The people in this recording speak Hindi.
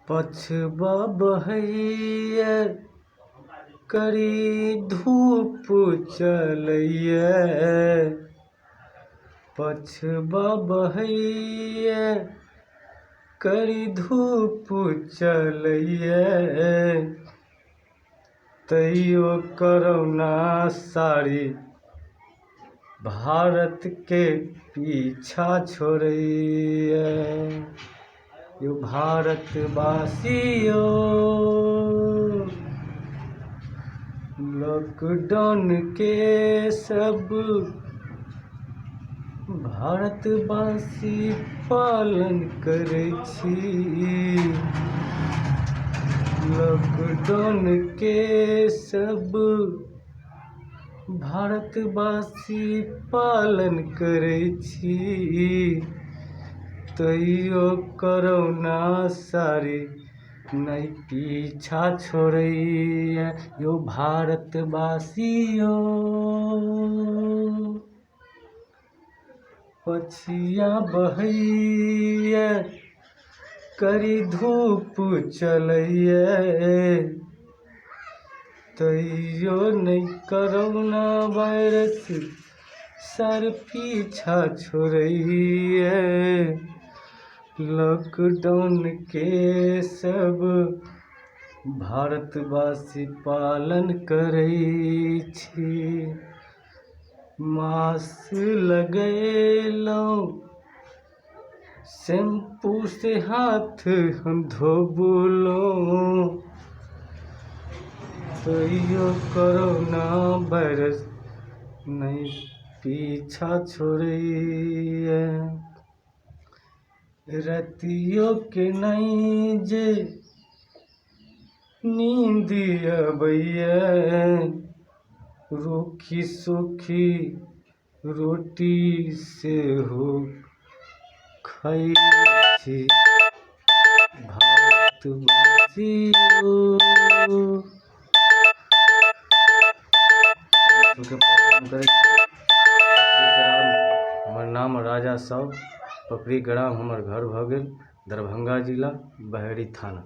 पछबा बहैया करी धूप चलैया, पछबा बहैया करी धूप चलैया, तैयो करौना साड़ी भारत के पीछा छोड़ैया। यो भारतवासियों, लॉकडाउन के सब भारतवासी पालन करै छी। लॉकडाउन के सब भारतवासी पालन करै छी, तैयो करौना साड़ी नहीं पीछा छोड़ैया। यो भारतवासियों, पछिया बहैया करी धूप चलैया, तैयो नहीं करौना वायरस सर पीछा छोड़ैया। लॉकडाउन के सब भारतवासी पालन करै छी। मास्क लगैलौं, शैम्पू से हाथ हम धोबलौं, तैयो करौना वायरस नहीं पीछा छोड़ैया। रतियो के नहीं जे नींद अबैया, रूखी सूखी रोटी से हो खाई छी। भारतवासियों, हमर नाम राजा साहब, पकड़ी ग्राम हमर घर भऽ गेल, दरभंगा जिला, बहेड़ी थाना।